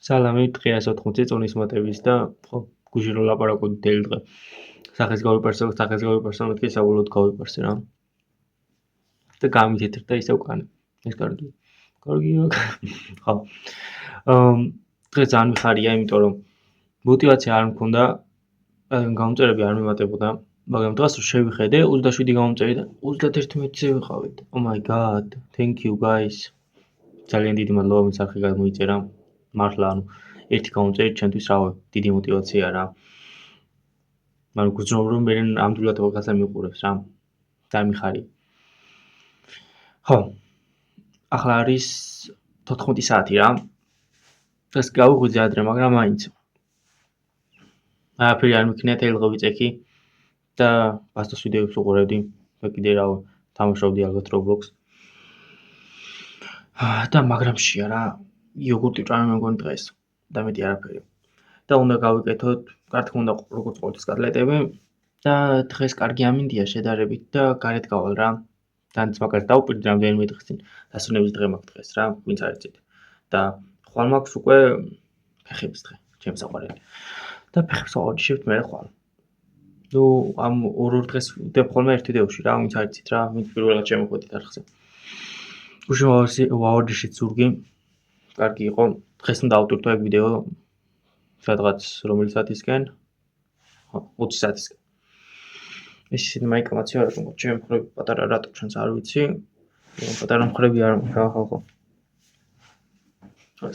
სალამი, დღეა 80 წონის მოტების და ხო, გუშინ რომ ლაპარაკობდი თელი დღე. სახეს გავიპარსე, მეთქი საბოლოოდ გავიპარსე რა. და გამითეთრდა ისევ კანი. ეს კარგია. კარგია. ხო. დღეს ძალიან მიხარია, იმიტომ რომ мотивация არ მქონდა, გამომწერები არ მიმატებოდა, მაგრამ დღეს რომ შევიხედე, 27 გამომწერი და 31-ზე ვიყავით. Oh my god. Thank you guys. ძალიან დიდი მადლობა, ვინც არხი გამოიწერა. მართლა, ანუ ერთი გამომწერი ჩემთვის რავი, დიდი мотивация რა. მაგრამ გძნობ რომ მე ამდვილად ვიღაცა მიყურებს რა. დამიხარია. ხო. ახლა არის 14 საათი რა. ეს გავიღვიძე ადრე, მაგრამ მაინც. აფერი არ მიქნია თელი დღე ვიწექი და პასტოს ვიდეოებს უყურებდი. და კიდე რავი, თამაშობდი ალბათ Roblox. და მაგრამ შეა რა. იოგურტი ვჭამე მე მგონი დღეს და მეტი არაფერი. და უნდა გავიკეთოთ, რა თქმა უნდა, როგორც ყოველთვის კოტლეტები და დღეს კარგი ამინდია შედარებით და გარეთ გავალ რა. დანც მაგას დავუპირდი რამდენიმე დღის წინ. დასვენების დღე მაქვს დღეს რა, ვინც არ იცით. და ხვალ მაქვს უკვე ფეხების დღე, ჩემს საყვარელი. და ფეხებს ავარჯიშებთ მე ხვალ. ნუ ამ ორ დღეს ვდებ ხოლმე ერთ ვიდეოში რა, ვინც არ იცით რა, ვინც პირველად შემოხვედით არხზე. გუშინ ვავარჯიშეთ ზურგი. კარგი იყო. დღეს უნდა დავტვირთო ეგ ვიდეო სადღაც რომელი საათისკენ? 20 საათისკენ. ეს ისეთი მაიკამაცი არ აქვს, ჩემი მხრები პატარა რატო ჩვენს არ ვიცი. პატარა მხრები არ მაქვს რა ხო.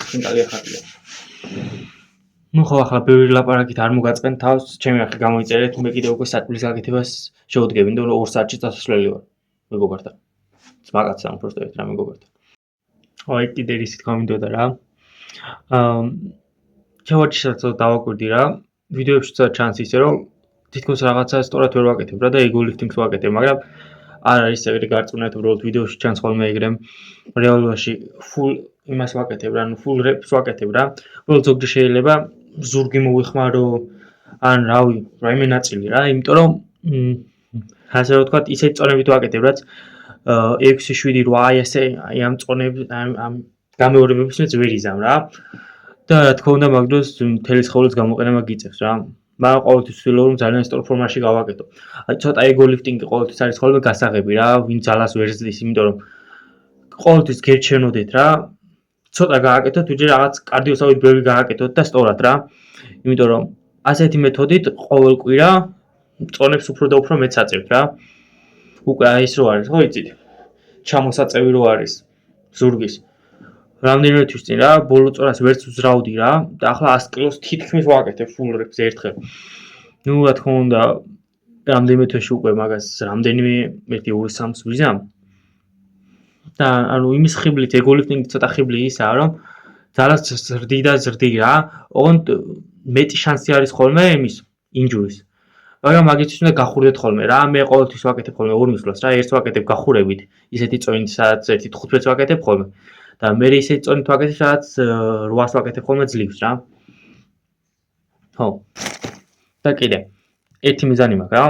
სკინდალი ახალია. ნუ ხო ახლა ბევრი ლაპარაკით არ მოგაწყენ თავს, ჩემი არხი გამოიწერეთ, მე კიდე უკვე სატყულის გაკეთებას შევდგები, და 2 საათში წასასვლელი ვარ. მეგობართან. მაგაც ამ პროსტო ერთ რა მეგობართან. აი კიდე ისეთ გამიდოდა რა. ჩავარჯიშეც დავაკვირდი რა. ვიდეოებში ჩანს ისე რომ თითქოს რაღაცა სწორად ვერ ვაკეთებ რა და ego lifting-ს ვაკეთებ, მაგრამ არ არის ეგრე გარწმუნებით, უბრალოდ ვიდეოში ჩანს ხოლმე ეგრე. რეალობაში full იმას ვაკეთებ რა, full reps ვაკეთებ რა. უბრალოდ ზოგჯერ შეიძლება ზურგი მოვიხმარო, ან რავი, რაიმე ნაწილი რა, იმიტომ რომ ასე რომ ვთქვათ, ისეთ წონებით ვაკეთებ, რაც 6, 7, 8 აი ესე, აი ამ წონებს, ამ გამეორებებს მეც ვერ იზამ რა. და რა თქმა უნდა, მაგ დროს მთელი ცხოვრების გამოყენება გიწევს რა. მაგრამ ყოველთვის ვცდილობ რომ ძალიან სწორ ფორმაში გავაკეთო. აი ცოტა ego lifting-ი ყოველთვის არის ხოლმე გასაღები რა, ვინ ძალას ვერ ზრდის, იმიტომ რომ ყოველთვის გერჩენოდეთ რა. ცოტა გააკეთოთ, ვიჯერ რაღაც კარდიოსავით ბევრი გააკეთოთ და სწორად რა. იმიტომ რომ ასეთი მეთოდით ყოველ კვირა წონებს უფრო და უფრო მეც აწევთ რა. უკვე აი ეს რო არის, ხო იცით? ჩამოსაწევი რო არის ზურგის. რამდენიმე თვის წინ რა, ბოლო წორას ვერც ვზრავდი რა და ახლა 100 კილოს თითქმის ვაკეთებ full reps ერთხელ. ნუ რა თქმა უნდა, რამდენიმე თვეში უკვე მაგას რამდენიმე 1-2-3-ს ვიზამ. და ანუ იმის ხიბლით ego lifting ცოტა ხიბლი ისაა რომ ძალას ზრდი და ზრდი რა. ოღონდ მეტი შანსი არის ხოლმე იმის ინჯურის. მაგრამ მაგისთვის უნდა გახურდეთ ხოლმე რა. მე ყოველთვის ვაკეთებ ხოლმე 2 მისვლას რა, ერთს ვაკეთებ გახურებით, ისეთი წონით სადაც 1-15-ს ვაკეთებ ხოლმე. და მე ისეთი წონით ვაკეთებ, სადაც 8-ს ვაკეთებ ხოლმე ძლივს რა. ხო. და კიდე ერთი მიზანი მაქვს რა.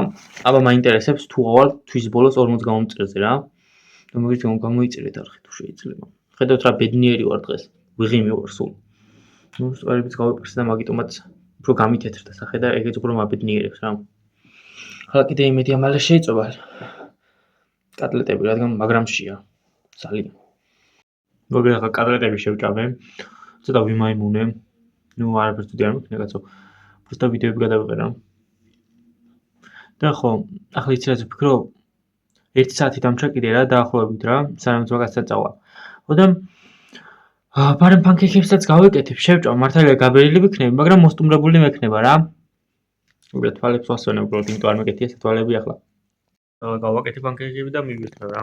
აბა მაინტერესებს თუ ავალ თვის ბოლოს 40 გამომწერზე რა. და მოგიჭი გამოიწერეთ არხი თუ შეიძლება. ხედავთ რა ბედნიერი ვარ დღეს. ვიღიმე ვარ სულ. ნუ სწორებით გავიპარსე და მაგიტომაც უფრო გამითეთრდა სახე და ეგეც უფრო მაბედნიერებს რა. ახლა კიდე იმედი ამალე შეიწובה. კატლეტები რადგან მაგრამ შეა. ძალიან. მოგე ახლა კატლეტები შევჭამე. ცოტა ვიმაიმუნე. ნუ არაფერს თუ არ მიქნა კაცო. просто ვიდეოები გადავიყერა. და ხო, ახლა იცი რაც ვფიქრობ? 1 საათი დამჭა კიდე რა დაახლოებით რა, სანამ მაგასთან წავა. ხო და ბარემ პანკეიქებსაც გავეკეთებ, შევჭამ, მართალია გაბერილი ვიქნები, მაგრამ მოსტუმრებული მექნება რა. უბრალოდ თვალებს ვასვენებ, უბრალოდ იმიტომ არ მეკეთია თვალები ახლა. გავაკეთებ პანკეიქები და მივიხნე რა.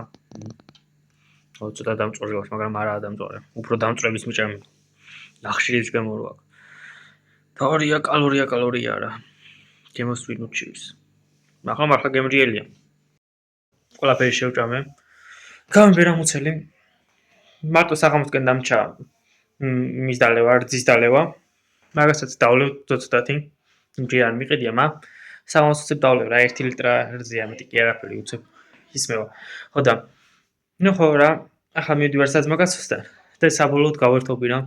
ხო, ცოტა დამწვარი ვარ, მაგრამ არაა დამწვარი. უფრო დამწვების მიჭამი. ნახშირის გამო რო აქვს. თავარია კალორია რა. გემოსვი ნუჩის. ახლა გემრიელია. ყველაფერი შევჭამე. გამბერა მუცელი. მარტო საღამოსკენ დამჭა მის დალევა, რძის დალევა. მაგასაც დავლევ ცოტათი. იმჯერ არ მიყედია, საღამოს უცებ დავლევ რა 1 ლიტრა რძია, მეტი კი არაფერი უცებ ისმევა. ხო და ნუ ხო რა, ახლა მივდივარ საძმო კაცოსთან და საბოლოოდ გავერთობი რა.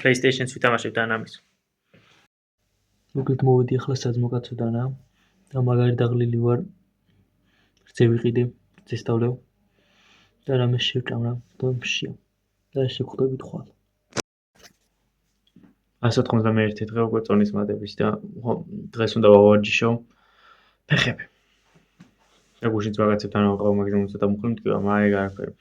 PlayStation-ს ვითამაშებთ ან ამის. მოკლედ მოვედი ახლა საძმოკაცოდანა და მაგარი დაღლილი ვარ. რძე ვიყიდე, წესტავლევ და რამე შევჭამ რა და მშია და შეგხვდებით ხვალ. 191 დღე უკვე წონის მადების და დღეს უნდა ვავარჯიშო ფეხები. და გუშინც ვაგაცებთ ან ვაყავ მაგზიმუმ ცოტა მუხლი მტკივა, მაგრამ არაფერი.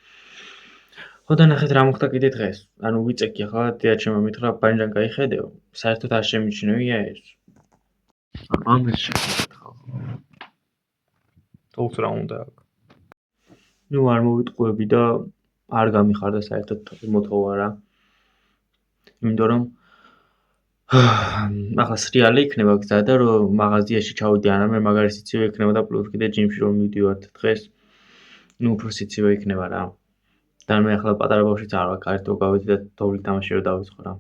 ხო და ნახეთ რა მოხდა კიდე დღეს. ანუ ვიწექი ახლა დიად შემომითხრა ბანჯან გაიხედეო. საერთოდ არ შემიჩნევია ეს. ამას შეგეხავ. თულს რა უნდა აქ. ნუ არ მოვიტყუები და არ გამიხარდა საერთოდ მოთხოვა რა. იმიტომ რომ ახლა სრიალი იქნება გზა და რომ მაღაზიაში ჩავიდი არამე მაგარი სიცივე იქნება და პლუს კიდე ჯიმში რომ მივდივართ დღეს. ნუ უფრო სიცივე იქნება რა. და მე ახლა პატარა ბავშვიც არ ვარ, კარტო გავედი და თოვლით თამაში რომ დავიწყო რა.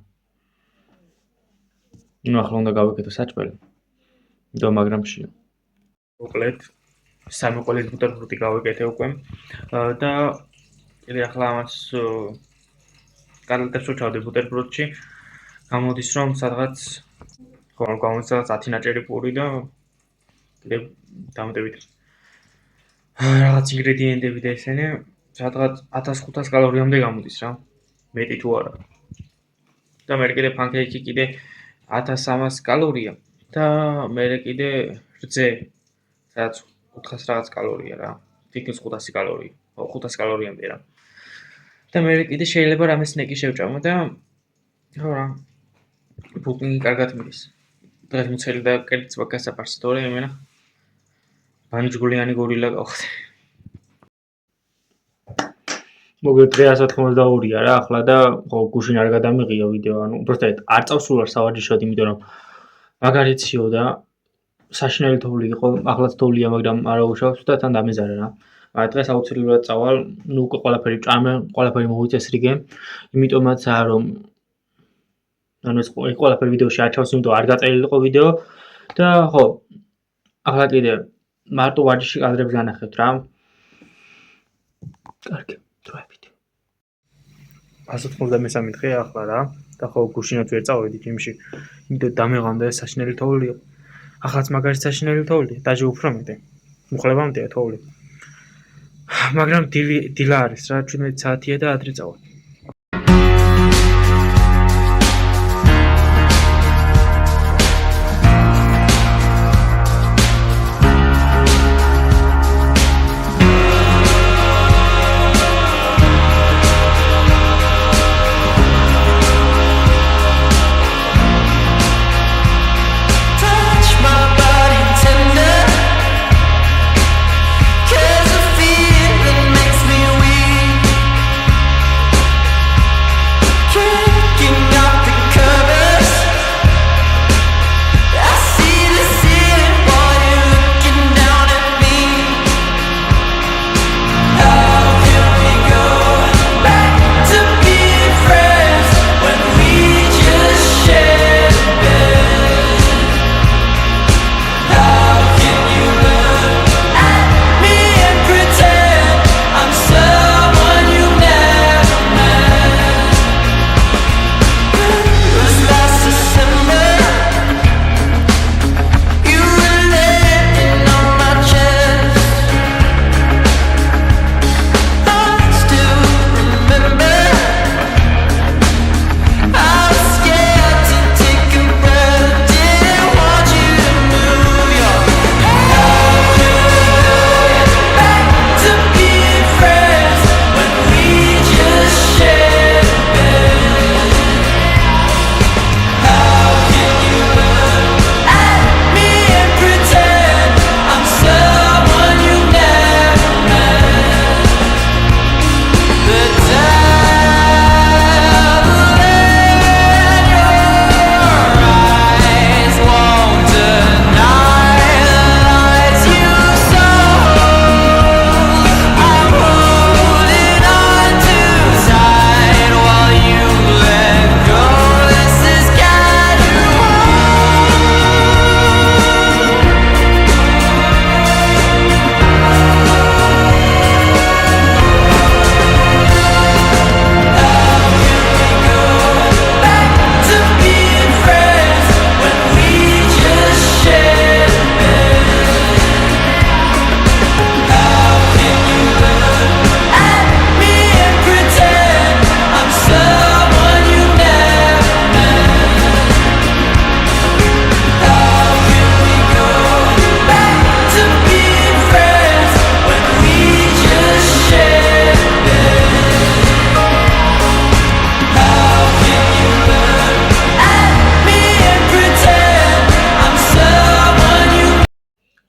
ნუ ახლა უნდა გავაკეთო საჭმელი. და მაგრამ შია. მოკლედ სამი ყოლის ბუტერბროდი გავაკეთე უკვე და კიდე ახლა ამას კარლტებს ვუჩავდი ბუტერბროდში. გამოდის რომ სადღაც ხო გამოდის სადღაც 10 ნაჭერი პური და კიდე დამატებით რაღაც ინგრედიენტები და ესენი სადღაც 1500 კალორიამდე გამოდის რა. მეტი თუ არა. და მე კიდე პანკეიკი კიდე 1300 კალორია და მე კიდე რძე სადაც 400 რაღაც კალორია რა. თითქმის 500 კალორია. ხო 500 კალორიამდე რა. და მე კიდე შეიძლება რამე სნეკი შევჭამო და ხო რა. ბუკინგი კარგად მიდის. დღეს მუცელი და კერიც ვაგასაფარს თორე იმენა ბანჯგულიანი გორილა გავხდე. მოკლედ დღე 192-ია რა ახლა და ხო გუშინ არ გადამიღია ვიდეო, ანუ უბრალოდ არ წავსულ ვარ სავარჯიშოდ, იმიტომ რომ მაგარიციო და საშინელი თოვლი იყო, ახლაც თოვლია, მაგრამ არა უშავს და თან დამეზარა რა. დღეს აუცილებლად წავალ, ნუ უკვე ყველაფერი ჭამე, ყველაფერი მოვიწესრიგე, იმიტომაცაა რომ ანუ ეს ყველაფერი ვიდეოში აჩავს, იმიტომ არ გაწერილიყო ვიდეო და ხო ახლა კიდე მარტო ვარჯიში კადრებს განახევთ რა. კარგი, დროებით. 193 დღე ახლა რა და ხო გუშინაც ვერ წავედი ჯიმში, იმიტომ დამეღამდა ეს საშინელი თოვლი. ახაც მაგარი საშინელი თოვლია, დაჟე უფრო მეტი. მუხლებამდეა თოვლი. მაგრამ დილა არის რა, 17 საათია და ადრე წავალ.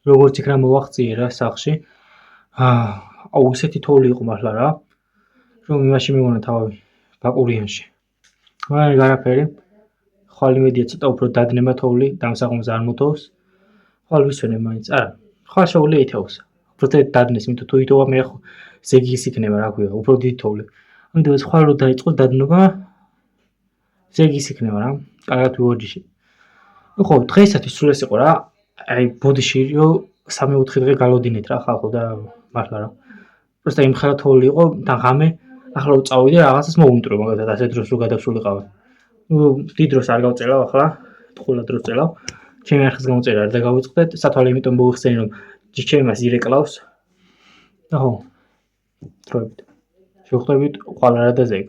როგორც იქ რა მოვახციე რა სახში. აუ ისეთი თოვლი იყო მართლა რა. რომ იმაში მეგონა თავი ბაკურიანში. მაგრამ არაფერი. ხვალ იმედია ცოტა უფრო დადნება თოვლი, დამსაღმოს არ მოთოვს. ხვალ ვისვენებ მაინც. არა, ხვალ შეუძლია ითოვოს. უფრო დადნეს, იმიტომ თუ ითოვა მე ზეგი ის იქნება, რა ქვია, უფრო დიდი თოვლი. ამიტომ ეს ხვალ რო დაიწყოს დადნობა, ზეგი ის იქნება რა. კარგად ვიორჯიში. ხო, დღეისათვის სულ ეს იყო რა. აი ბოდიში რომ 3-4 დღე გალოდინეთ რა ხალხო და მართლა რა. просто იმ ხერა თოვლი იყო და ღამე ახლა რომ წავიდე რაღაცას მოვუნტრო მაგალითად ასე დროს რო გადავსულიყავ. დიდ დროს არ გავწერავ ახლა, თხულა დროს წერავ. ჩემი არხის გამოწერა არ დაგავიწყდეთ, სათვალე იმიტომ მოვიხსენი რომ ჩემი მას ირეკლავს. და ხო. თროებით. შევხვდებით ყველა რა და ზეგ.